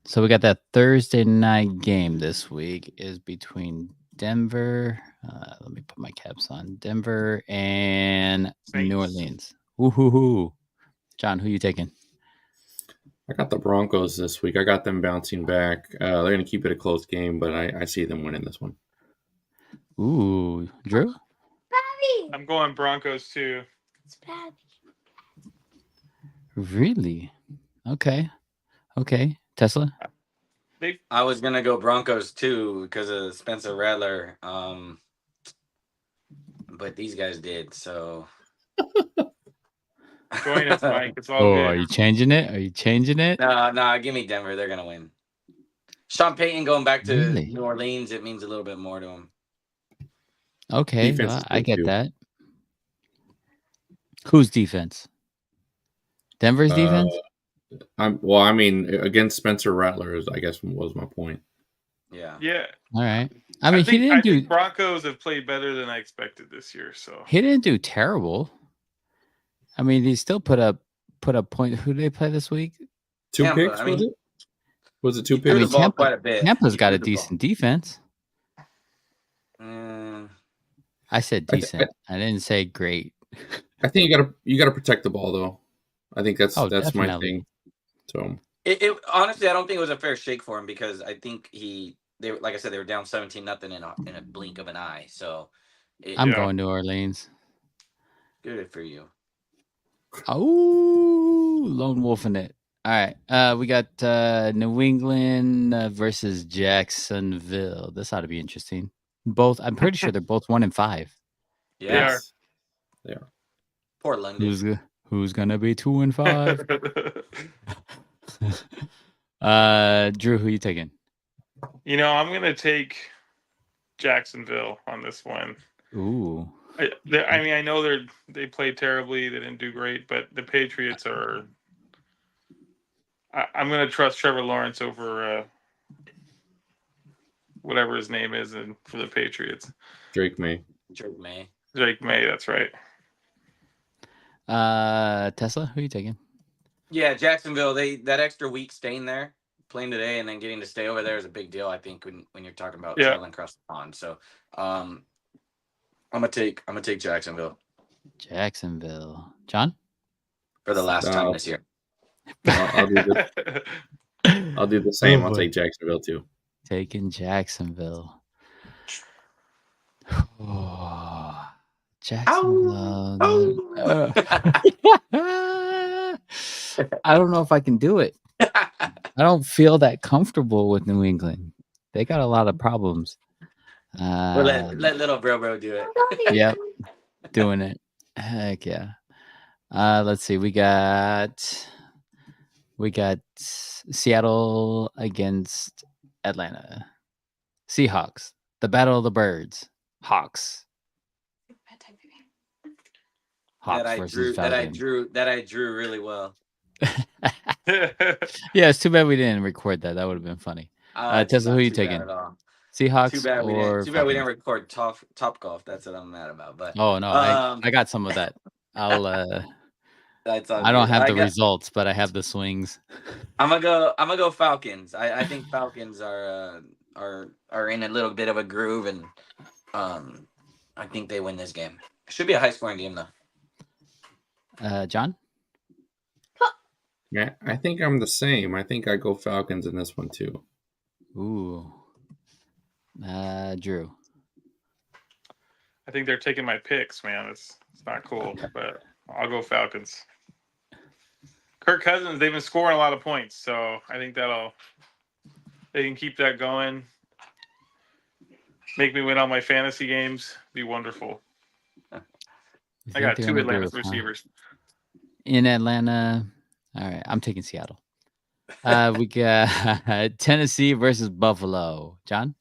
So we got that Thursday night game this week is between Denver. Let me put my caps on. Denver and Saints. New Orleans. Woo-hoo-hoo. John, who you taking? I got the Broncos this week. I got them bouncing back. They're going to keep it a close game, but I see them winning this one. Ooh, Drew? I'm going Broncos too. It's Patty. Really? Okay. Tesla? I was gonna go Broncos too because of Spencer Rattler. But these guys did, so join us, Mike. It's all good. Are you changing it? No, give me Denver. They're gonna win. Sean Payton going back to Really? New Orleans, it means a little bit more to him. Okay, I get that. Whose defense? Denver's defense? Against Spencer Rattler, I guess was my point. Yeah. All right. I think Broncos have played better than I expected this year. So he didn't do terrible. I mean, he still put up point. Who did they play this week? 2 picks, was it? Was it 2 picks? I mean, Tampa, quite a bit. Tampa's got a decent defense. I I said I, th- decent. I didn't say great. I think you gotta protect the ball though. I think Oh, that's my definitely. thing. So It honestly, I don't think it was a fair shake for him because I think they like I said, they were down 17-0 in a blink of an eye. So I'm Yeah. going New Orleans. good for you. Oh, lone wolf in it. All right. We got New England versus Jacksonville. This ought to be interesting. Both, I'm pretty sure they're both 1-5. Yeah, yes. poor London. Who's gonna be 2-5? Drew, who you taking? I'm gonna take Jacksonville on this one. Ooh, I know they played terribly. They didn't do great, but the Patriots are. I'm going to trust Trevor Lawrence over whatever his name is for the Patriots. Drake May. Drake May. Drake May, that's right. Tesla, who you taking? Yeah, Jacksonville. That extra week staying there, playing today, and then getting to stay over there is a big deal. I think when you're talking about traveling across the pond. So, I'm gonna take Jacksonville Jacksonville. John? for the last time this year. I'll do the I'll do the same. Oh, I'll boy. take Jacksonville too. Taking Jacksonville. Oh, Jacksonville. I don't know if I can do it. I don't feel that comfortable with New England. They got a lot of problems. Well, let little bro do it. Yep, doing it. Heck yeah. Let's see. We got Seattle against Atlanta. Seahawks. The Battle of the Birds. Hawks. Hawks versus Falcons. That I drew really well. Yeah, it's too bad we didn't record that. That would have been funny. Tesla, who are you taking? Seahawks Too bad we or didn't Falcons? record top golf. That's what I'm mad about. But Oh no, I got some of that. I'll that's all I don't good. have the results, but I have the swings. I'm gonna go Falcons. I think Falcons are in a little bit of a groove, and I think they win this game. It should be a high scoring game though. John? Yeah, I think I'm the same. I think I go Falcons in this one too. Ooh. Drew. I think they're taking my picks, man. It's not cool, but I'll go Falcons. Kirk Cousins, they've been scoring a lot of points, so I think they can keep that going. Make me win all my fantasy games. Be wonderful. I got two Atlanta receivers. In Atlanta. All right, I'm taking Seattle. We got Tennessee versus Buffalo. John?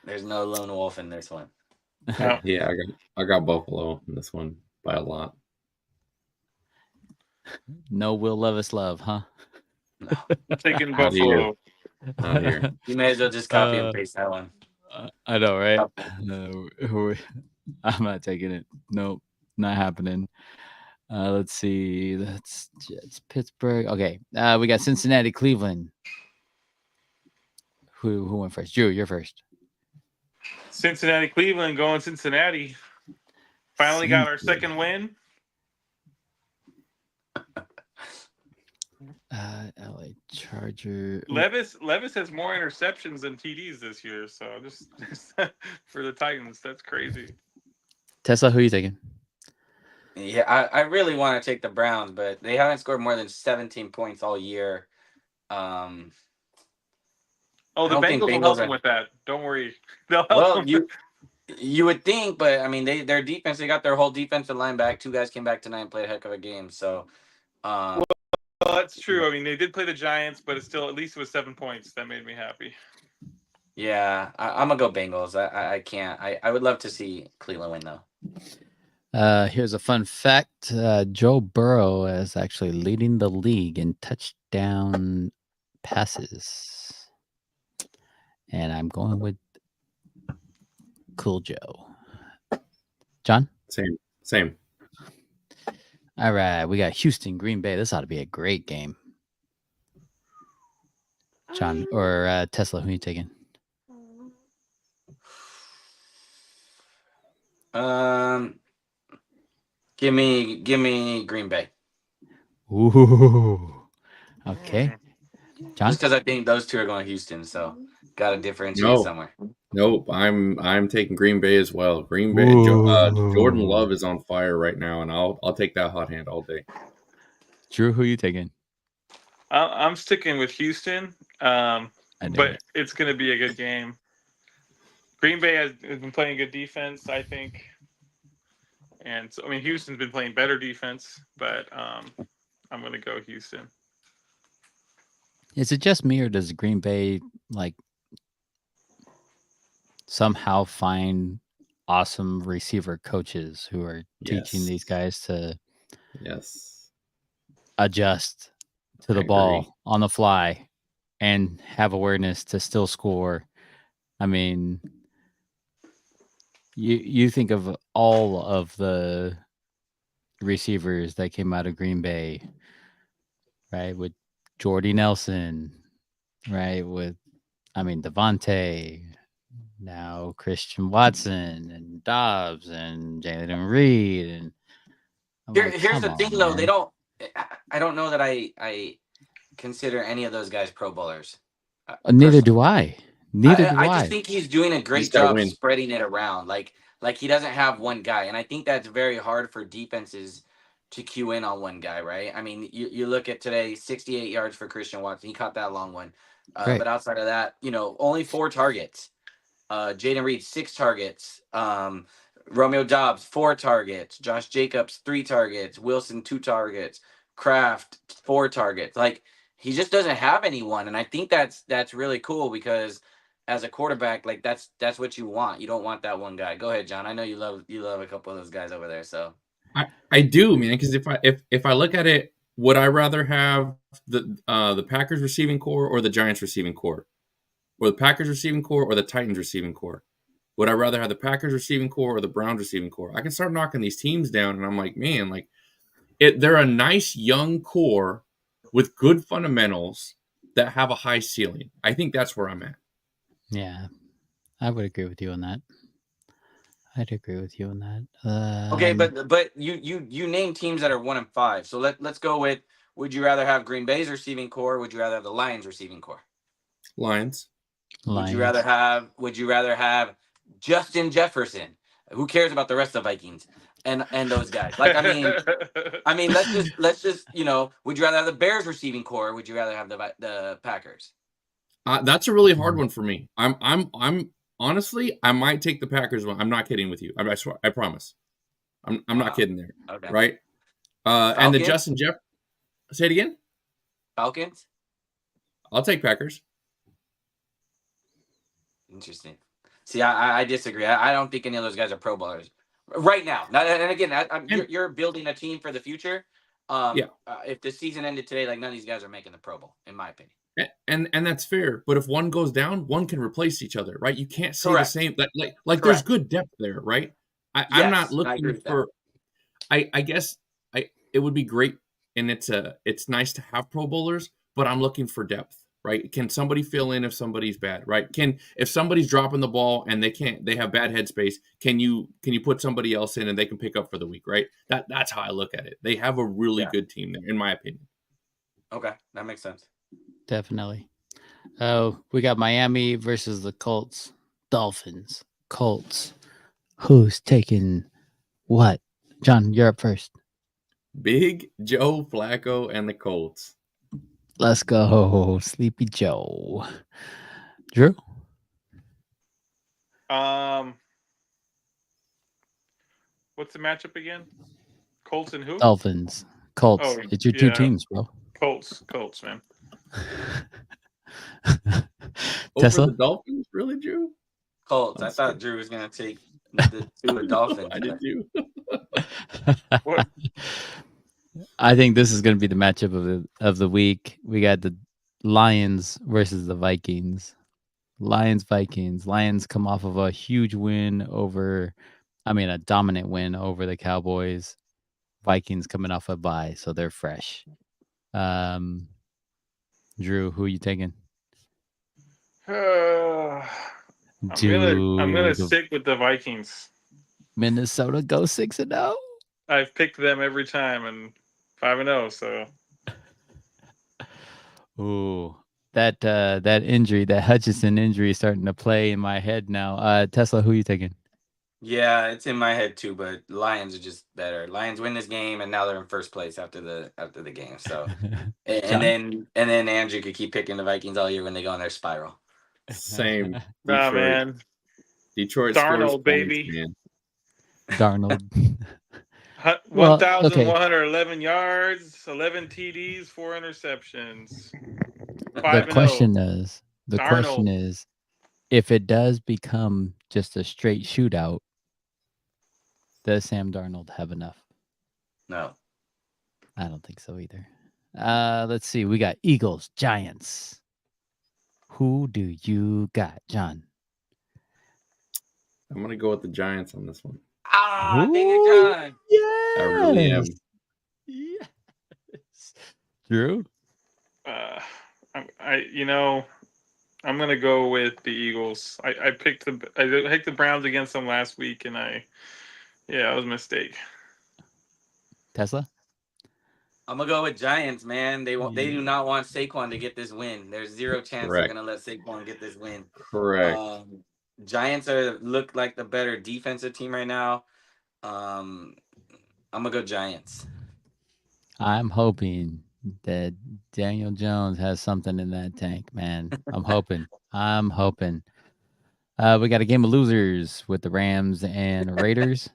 There's no lone wolf in this one. No. Yeah, I got Buffalo in this one by a lot. No Will Levis love, huh? No. I'm taking Buffalo. Not here. You may as well just copy and paste that one. I know, right? I'm not taking it. Nope, not happening. Let's see. That's Jets, Pittsburgh. Okay. We got Cincinnati, Cleveland. Who went first? Drew, you're first. Cincinnati, Cleveland, going Cincinnati. Finally got our second win. LA Charger. Levis has more interceptions than TDs this year. So just for the Titans, that's crazy. Tesla, who are you taking? Yeah, I really want to take the Browns, but they haven't scored more than 17 points all year. The Bengals will help them with that. Don't worry. They'll help them. You would think, but I mean, their defense, they got their whole defensive line back. Two guys came back tonight and played a heck of a game. So, well, that's true. I mean, they did play the Giants, but it's still, at least it was 7 points. That made me happy. Yeah, I'm gonna go Bengals. I can't. I would love to see Cleveland win though. Here's a fun fact. Joe Burrow is actually leading the league in touchdown passes. And I'm going with Cool Joe. John? Same. All right. We got Houston, Green Bay. This ought to be a great game. John or Tesla, who are you taking? Give me Green Bay. Ooh. Okay. John? Just because I think those two are going to Houston, so got to differentiate No, somewhere. nope. I'm taking Green Bay as well. Green Bay. Jordan Ooh. Love is on fire right now, and I'll take that hot hand all day. Drew, who you taking? I'm sticking with Houston, I knew but it. it's going to be a good game. Green Bay has been playing good defense, I think, and so I mean Houston's been playing better defense, but I'm going to go Houston. Is it just me, or does Green Bay like somehow find awesome receiver coaches who are teaching Yes. these guys to Yes. adjust to I the agree. ball on the fly and have awareness to still score? I mean, you think of all of the receivers that came out of Green Bay, right? With Jordy Nelson, right? With Devontae, now Christian Watson and Dobbs and Jalen Reed, and I'm like, Here's come the thing, on, though. They man. don't. I don't know that I consider any of those guys Pro Bowlers. Neither Personally, do I. Neither do I just I. think he's doing a You great just got to job win. spreading it around. Like he doesn't have one guy, and I think that's very hard for defenses to cue in on one guy, right? I mean, you look at today, 68 yards for Christian Watson. He caught that long one, Right. but outside of that, only 4 targets. Jaden Reed 6 targets. Romeo Dobbs 4 targets. Josh Jacobs 3 targets. Wilson 2 targets. Kraft 4 targets. Like he just doesn't have anyone, and I think that's really cool because as a quarterback, like that's what you want. You don't want that one guy. Go ahead, John. I know you love a couple of those guys over there. So I do, man. Because if I look at it, would I rather have the Packers receiving core or the Giants receiving core, or the Packers receiving core or the Titans receiving core? Would I rather have the Packers receiving core or the Browns receiving core? I can start knocking these teams down, and I'm like, man, like they're a nice young core with good fundamentals that have a high ceiling. I think that's where I'm at. Yeah, I would agree with you on that. I'd agree with you on that. okay, but you name teams that are 1-5. So let's go with. Would you rather have Green Bay's receiving core? Or would you rather have the Lions receiving core? Lions. Would you rather have Justin Jefferson? Who cares about the rest of the Vikings and those guys? Like I mean, let's just would you rather have the Bears receiving core? Or would you rather have the Packers? That's a really hard one for me. I'm honestly, I might take the Packers one. I'm not kidding with you. I swear, I promise. I'm not kidding there. Okay. Right? And the Falcons? Justin Jeff. Say it again. Falcons? I'll take Packers. Interesting. See, I disagree. I don't think any of those guys are Pro Bowlers right now. And again, you're building a team for the future. Yeah. If the season ended today, like none of these guys are making the Pro Bowl, in my opinion. And that's fair. But if one goes down, one can replace each other, right? You can't say Correct. the same. Like there's good depth there, right? I'm not Yes, I agree looking with that. for. I guess it would be great, and it's nice to have Pro Bowlers, but I'm looking for depth, right? Can somebody fill in if somebody's bad, right? If somebody's dropping the ball and they have bad headspace, can you put somebody else in and they can pick up for the week, right? That's how I look at it. They have a really good team there, in my opinion. Okay, that makes sense. Definitely. Oh, we got Miami versus the Colts. Dolphins. Colts. Who's taking what? John, you're up first. Big Joe Flacco and the Colts. Let's go, Sleepy Joe. Drew? What's the matchup again? Colts and who? Dolphins. Colts. Oh, It's your two yeah. teams, bro. Colts, man. Tesla? Over the Dolphins? Really, Drew? Colts. I'm I thought scared. Drew was gonna take the two Dolphins. I did too. What? I think this is going to be the matchup of the week. We got the Lions versus the Vikings. Vikings. Lions come off of a huge win a dominant win over the Cowboys. Vikings coming off a bye, so they're fresh. Drew, who are you taking? I'm gonna stick with the Vikings. Minnesota go 6-0. I've picked them every time and 5-0. So Ooh, that injury, that Hutchinson injury, is starting to play in my head now. Tesla, who you taking? Yeah, it's in my head too, but Lions are just better. Lions win this game, and now they're in first place after the game. So, John? and then Andrew could keep picking the Vikings all year when they go on their spiral. Same. nah, Detroit. man. Detroit Darnold, scores baby. points, man. Darnold. 1,111 yards, 11 TDs, 4 interceptions. The 5-0. question is, if it does become just a straight shootout, does Sam Darnold have enough? No. I don't think so either. Let's see. We got Eagles, Giants. Who do you got, John? I'm gonna go with the Giants on this one. Ah, dang it, John. Yes. I really am. Yes. Drew? I'm gonna go with the Eagles. I picked the Browns against them last week, and it was a mistake. Tesla? I'm gonna go with Giants, man. They do not want Saquon to get this win. There's zero chance they're gonna let Saquon get this win. Correct. Giants look like the better defensive team right now. I'm gonna go Giants. I'm hoping that Daniel Jones has something in that tank, man. I'm hoping. We got a game of losers with the Rams and Raiders.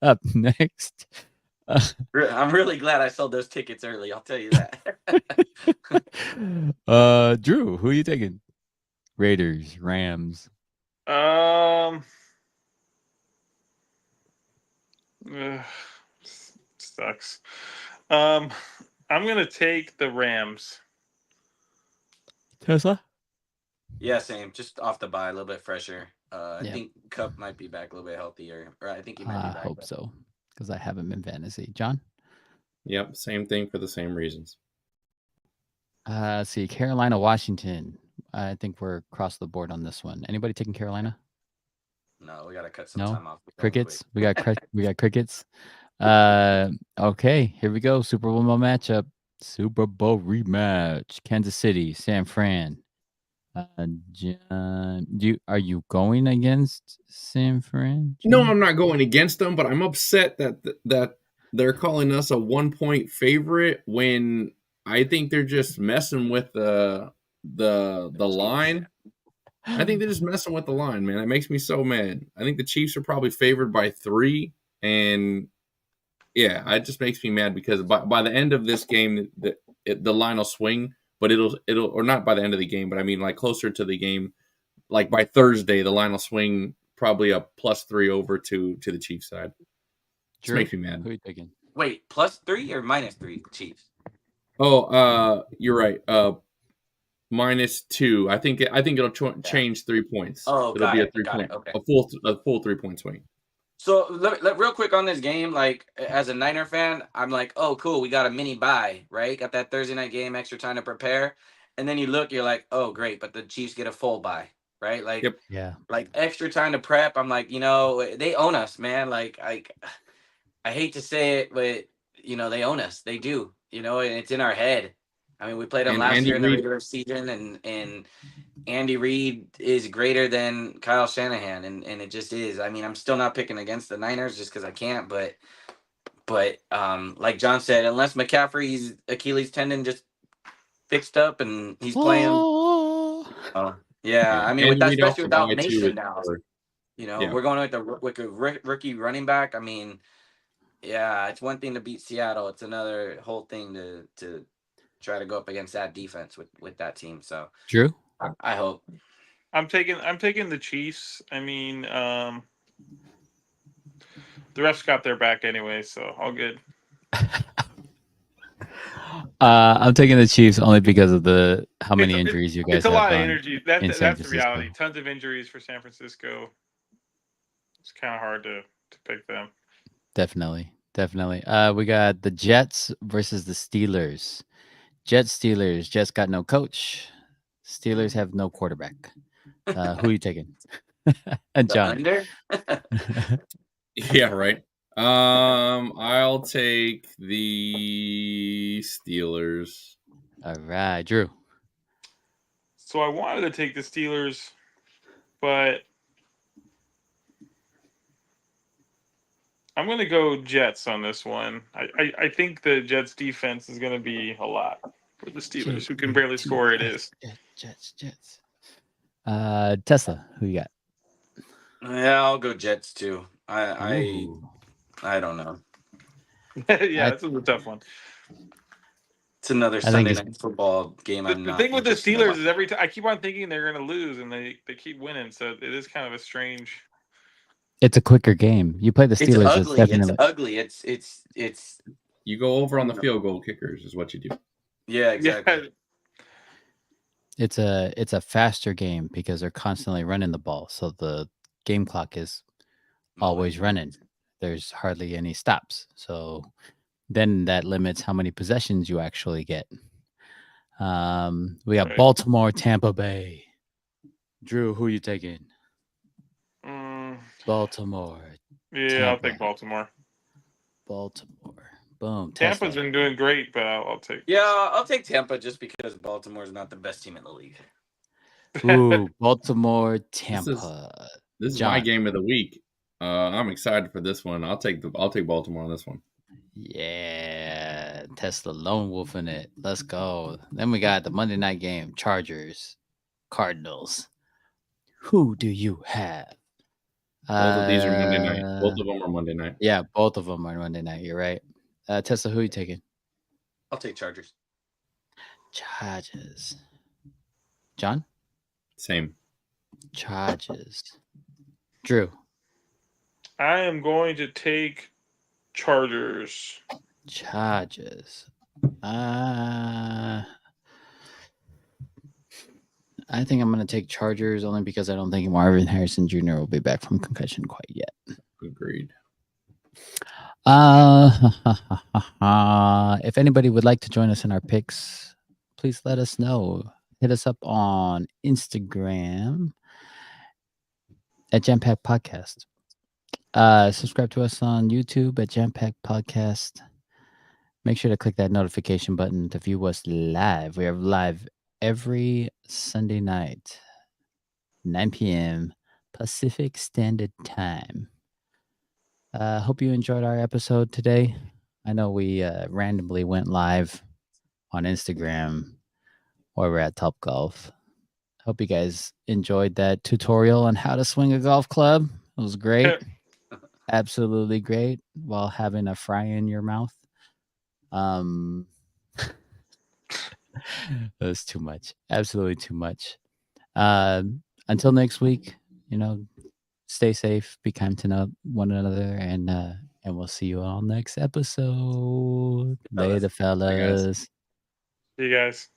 Up next. I'm really glad I sold those tickets early. I'll tell you that. Drew, who are you taking? Raiders, Rams. Sucks. I'm gonna take the Rams. Tesla? Yeah, same. Just off the bye, a little bit fresher. I Yeah. think Cup might be back a little bit healthier. Or I think he might be back. I hope so, because I have him in fantasy. John? Yep, same thing for the same reasons. Let's see, Carolina, Washington. I think we're across the board on this one. Anybody taking Carolina? No, we gotta cut some No? time off. Crickets? We got crickets. Okay, here we go. Super Bowl matchup. Super Bowl rematch. Kansas City, San Fran. John, are you going against San Fran? No, I'm not going against them, but I'm upset that they're calling us a 1-point favorite when I think they're just messing with the line. I think they're just messing with the line, man. It makes me so mad. I think the Chiefs are probably favored by 3, and yeah, it just makes me mad because by the end of this game, the line will swing, but it'll or not by the end of the game, but I mean like closer to the game, like by Thursday, the line will swing probably a +3 over to the Chiefs side. Just makes me mad. Who are you taking? Wait, +3 or -3 Chiefs? Oh, you're right. -2. I think it'll change 3 points. Oh, it'll be a 3 got point, it. Okay. a full 3 point swing. So real quick on this game, like as a Niner fan, I'm like, oh, cool, we got a mini bye, right? Got that Thursday night game, extra time to prepare, and then you look, you're like, oh, great, but the Chiefs get a full bye, right? Like, Yep. Yeah. like extra time to prep. I'm like, they own us, man. Like, I hate to say it, but they own us. They do, and it's in our head. I mean, we played them And last Andy year in the Reid- regular season, and Andy Reid is greater than Kyle Shanahan, and it just is. I mean, I'm still not picking against the Niners just because I can't, but like John said, unless McCaffrey's Achilles tendon just fixed up and he's playing, yeah. I mean, with Andy that, Reid especially also without died, too, Mason with- now, Yeah. we're going with a rookie running back. I mean, yeah, it's one thing to beat Seattle; it's another whole thing to try to go up against that defense with that team. So, Drew? I hope. I'm taking the Chiefs. I mean, the refs got their back anyway, so all good. I'm taking the Chiefs only because of how many injuries you guys It's a have lot of done energy. in That's San the Francisco. reality. Tons of injuries for San Francisco. It's kind of hard to pick them. Definitely. We got the Jets versus the Steelers. Jets got no coach. Steelers have no quarterback. Who are you taking? And The John. under? Yeah, right. I'll take the Steelers. All right, Drew. So I wanted to take the Steelers, but I'm going to go Jets on this one. I think the Jets defense is going to be a lot for the Steelers, who can barely score. It is. Jets. Tesla, who you got? Yeah, I'll go Jets too. Ooh. I don't know. Yeah, this is a tough one. It's another think Sunday it's- night football game. The I'm not thing with the interested Steelers about. is every time I keep on thinking they're going to lose, and they keep winning. So it is kind of a strange. It's a quicker game. You play the It's Steelers. ugly. It's definitely ugly. It's You go over on the field goal kickers is what you do. yeah, exactly. Yeah, it's a faster game because they're constantly running the ball. So the game clock is always running. There's hardly any stops. So then that limits how many possessions you actually get. We got Right. Baltimore, Tampa Bay. Drew, who you taking? Baltimore. Yeah, I'll take Tampa. Baltimore. Baltimore. Boom. Tampa's Tesla. been doing great, but I'll take. Yeah, I'll take Tampa just because Baltimore's not the best team in the league. Ooh, Baltimore, Tampa. This is John. my game of the week. I'm excited for this one. I'll take Baltimore on this one. Yeah, Tesla lone wolf in it. Let's go. Then we got the Monday night game: Chargers, Cardinals. Who do you have? Both of these are Monday night. Both of them are Monday night. Yeah, both of them are Monday night. You're right. Tesla, who you taking? I'll take Chargers. Chargers. John? Same. Chargers. Drew? I am going to take Chargers. Chargers. I think I'm going to take Chargers only because I don't think Marvin Harrison Jr. will be back from concussion quite yet. Agreed. If anybody would like to join us in our picks, please let us know. Hit us up on Instagram at JAMM Podcast. Subscribe to us on YouTube at JAMM Podcast. Make sure to click that notification button to view us live. We are live every Sunday night, 9 p.m. Pacific Standard Time. Hope you enjoyed our episode today. I know we randomly went live on Instagram while we're at Top Golf. Hope you guys enjoyed that tutorial on how to swing a golf club. It was great. Absolutely great while having a fry in your mouth. It was too much. Absolutely too much. Until next week, stay safe, be kind to one another, and we'll see you all next episode. Later, fellas. See you guys.